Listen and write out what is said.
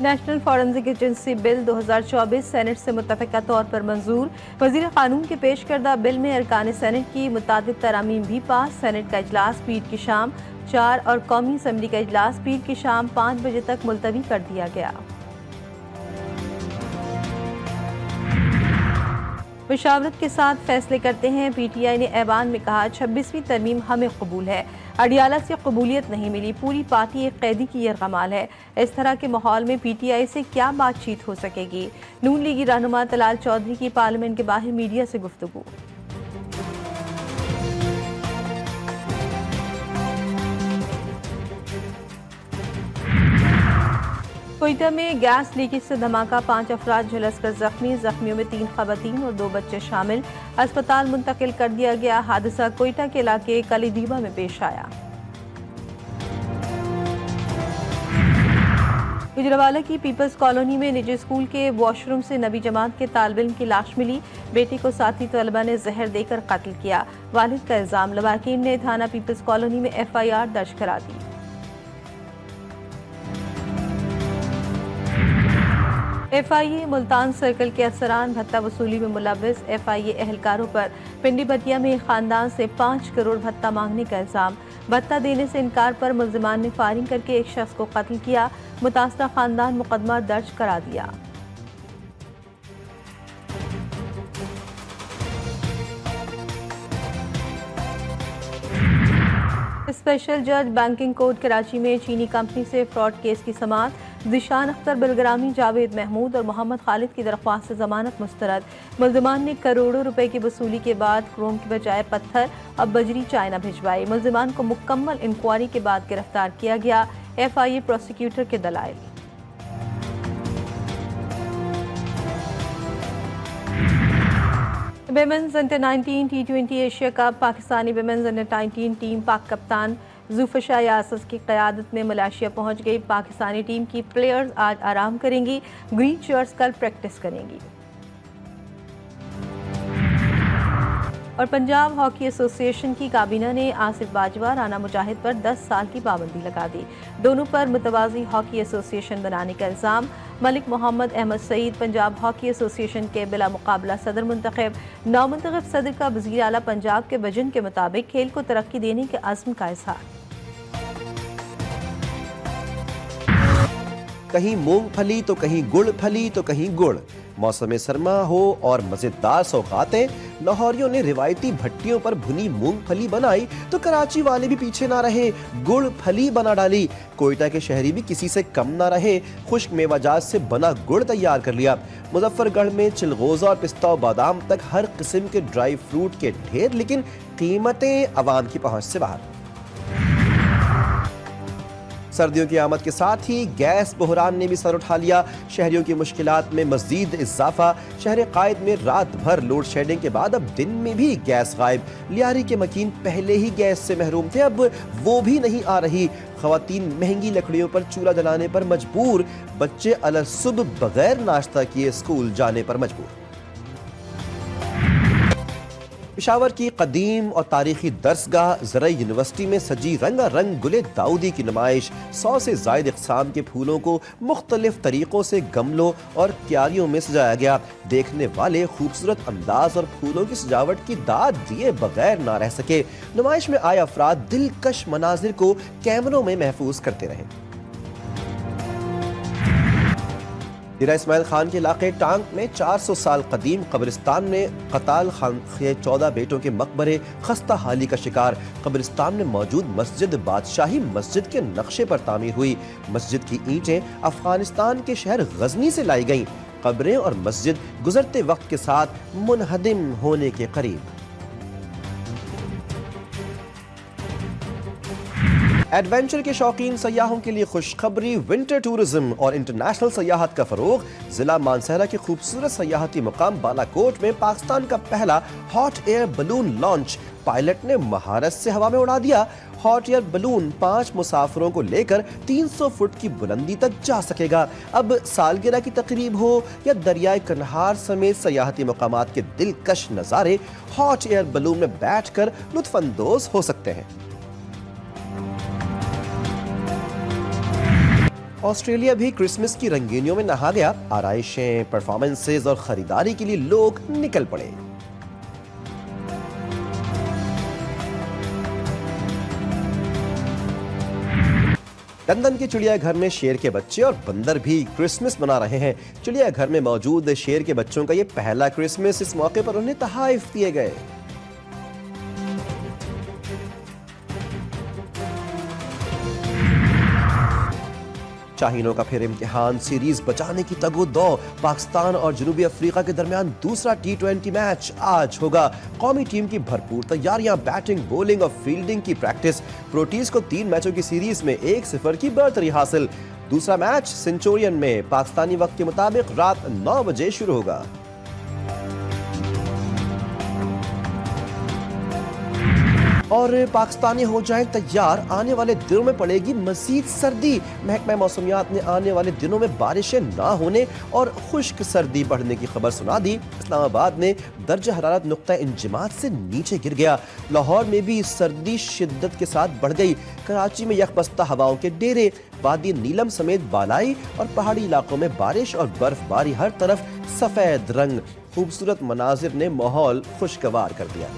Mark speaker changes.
Speaker 1: National forensic agency bill 2024 senate से मुत्तफ़िका तौर पर मंजूर। वज़ीर क़ानून के पेश करदा बिल में अरकान सेनेट की मुताबिक तरामीम भी पास। सेनेट का इजलास पीर की शाम 4 और कौमी असम्बली का इजलास पीर की शाम 5 बजे तक मुलतवी कर दिया गया। मुशावरत के साथ फैसले करते हैं। PTI ने ऐवान में कहा 26वीं तरमीम हमें कबूल है। अडियाला से कबूलियत नहीं मिली। पूरी पार्टी एक कैदी की यरगमाल है। इस तरह के माहौल में PTI से क्या बातचीत हो सकेगी। नून लीगी रहनुमा तलाल चौधरी की पार्लियामेंट के बाहर मीडिया से गुफ्तगू। कोयटा में गैस लीकेज से धमाका, 5 अफराद झुलसकर जख्मी। जख्मियों में 3 खवातीन और 2 बच्चे शामिल। अस्पताल मुंतकिल कर दिया गया। हादसा कोयटा के इलाके कलीदीबा में पेश आया। गुजरावाला की पीपल्स कॉलोनी में निजी स्कूल के वॉशरूम से नबी जमात के तालिब इल्म की लाश मिली। बेटी को साथी तलबा ने जहर देकर कत्ल किया। वालिद का इल्जाम। लवाकिन ने थाना पीपल्स कॉलोनी में FIR दर्ज करा दी। FIA मुल्तान सर्कल के अफसरान भत्ता वसूली में मुलव्वस। FIA एहलकारों पर पिंडी भटिया में खानदान से 5 करोड़ भत्ता मांगने का इल्जाम। भत्ता देने से इनकार पर मुल्जिमान ने फायरिंग करके एक शख्स को कत्ल किया। मुतासरा खानदान मुकदमा दर्ज करा दिया। स्पेशल जज बैंकिंग कोर्ट कराची में चीनी कंपनी से फ्रॉड केस की समाअत। ज़िशान अख्तर, बिलग्रामी, जावेद महमूद और मोहम्मद खालिद की दरख्वास्त से जमानत मुस्तरद। मुल्जिमान ने करोड़ों रुपए की वसूली के बाद क्रोम की बजाय पत्थर और बजरी चाइना भिजवाई। मुल्जिमान को मुकम्मल इंक्वायरी के बाद गिरफ्तार किया गया। FIA प्रोसिक्यूटर के दलाइल। Women's under 19 T20 Asia cup. Pakistani women's under 19 team Pak कप्तान जुल्फशा यासस की क़यादत में मलेशिया पहुंच गई। पाकिस्तानी टीम की प्लेयर्स आज आराम करेंगी। ग्रीन शर्ट्स कल प्रैक्टिस करेंगी। और पंजाब हॉकी एसोसिएशन की काबीना ने आसिफ बाजवा, राना मुजाहिद पर 10 साल की पाबंदी लगा दी। दोनों पर मुतवाज़ी हॉकी एसोसिएशन बनाने का इल्ज़ाम। मलिक मोहम्मद अहमद सईद पंजाब हॉकी एसोसिएशन के बिला मुकाबला सदर मुंतखब। नामुंतखब सदर का वज़ीर आला पंजाब के विजन के मुताबिक खेल को तरक्की देने के अज़्म का इज़हार।
Speaker 2: कहीं मूंगफली तो कहीं गुड़ फली तो कहीं गुड़। मौसम सरमा हो और मजेदार सौगातें। लाहौरियों ने रिवायती भट्टियों पर भुनी मूंगफली बनाई तो कराची वाले भी पीछे ना रहे, गुड़ फली बना डाली। कोयटा के शहरी भी किसी से कम ना रहे, खुश्क मेवाजात से बना गुड़ तैयार कर लिया। मुजफ्फरगढ़ में चिलगोजा और पिस्ता और बादाम तक हर किस्म के ड्राई फ्रूट के ढेर, लेकिन कीमतें अवाम की पहुंच से बाहर। सर्दियों की आमद के साथ ही गैस बहरान ने भी सर उठा लिया। शहरियों की मुश्किलात में मजीद इजाफा। शहर कायद में रात भर लोड शेडिंग के बाद अब दिन में भी गैस गायब। लियारी के मकीन पहले ही गैस से महरूम थे, अब वो भी नहीं आ रही। खवातीन महंगी लकड़ियों पर चूल्हा जलाने पर मजबूर। बच्चे अलसुब बगैर नाश्ता किए स्कूल जाने पर मजबूर। पेशावर की कदीम और तारीखी दर्सगाह ज़राई यूनिवर्सिटी में सजी रंगारंग गुले दाऊदी की नुमाइश। 100 से ज़ायद इक़साम के फूलों को मुख्तलिफ तरीक़ों से गमलों और क्यारियों में सजाया गया। देखने वाले खूबसूरत अंदाज और फूलों की सजावट की दाद दिए बगैर ना रह सके। नुमाइश में आए अफराद दिलकश मनाजिर को कैमरों में महफूज करते रहे। डेरा इस्माइल खान के इलाके टांग में 400 साल कदीम कब्रिस्तान में कताल खान के 14 बेटों के मकबरे खस्ता हाली का शिकार। कब्रिस्तान में मौजूद मस्जिद बादशाही मस्जिद के नक्शे पर तामीर हुई। मस्जिद की ईंटें अफगानिस्तान के शहर गजनी से लाई गईं। कब्रें और मस्जिद गुजरते वक्त के साथ मुनहदिम होने के करीब। एडवेंचर के शौकीन सयाहों के लिए खुशखबरी। विंटर टूरिज्म और इंटरनेशनल सयाहत का फरोग। जिला मानसहरा के खूबसूरत सयाहती मुकाम बालाकोट में पाकिस्तान का पहला hot air balloon launch. Pilot ने महारत से हवा में उड़ा दिया। हॉट एयर बलून 5 मुसाफिरों को लेकर 300 फुट की बुलंदी तक जा सकेगा। अब सालगिरह की तकरीब हो या दरियाए कन्हार समेत सयाहती मुकामात के दिलकश नज़ारे, हॉट एयर बलून में बैठकर लुत्फानंदोज हो सकते हैं। ऑस्ट्रेलिया भी क्रिसमस की रंगीनियों में नहा गया। आराइशें, परफॉर्मेंसेज और खरीदारी के लिए लोग निकल पड़े। लंदन के चिड़ियाघर में शेर के बच्चे और बंदर भी क्रिसमस मना रहे हैं। चिड़ियाघर में मौजूद शेर के बच्चों का ये पहला क्रिसमस। इस मौके पर उन्हें तोहफे दिए गए। शाहीनों का फिर इम्तिहान, सीरीज बचाने की तगो-दो। पाकिस्तान और जनूबी अफ्रीका के दरमियान दूसरा T20 मैच आज होगा। कौमी टीम की भरपूर तैयारियां, बैटिंग, बॉलिंग और फील्डिंग की प्रैक्टिस। प्रोटीज को 3 मैचों की सीरीज में 1-0 की बढ़तरी हासिल। दूसरा मैच सेंचुरियन में पाकिस्तानी वक्त के मुताबिक रात 9 बजे शुरू होगा। और पाकिस्तानी हो जाएं तैयार, आने वाले दिनों में पड़ेगी मजीद सर्दी। महकमा मौसमियात ने आने वाले दिनों में बारिशें ना होने और खुश्क सर्दी बढ़ने की खबर सुना दी। इस्लामाबाद में दर्जा हरारत नुक्ता इंजमात से नीचे गिर गया। लाहौर में भी सर्दी शिद्दत के साथ बढ़ गई। कराची में यकबस्ता हवाओं के डेरे। वादी नीलम समेत बालाई और पहाड़ी इलाकों में बारिश और बर्फबारी, हर तरफ सफेद रंग। खूबसूरत मनाजिर ने माहौल खुशगवार कर दिया।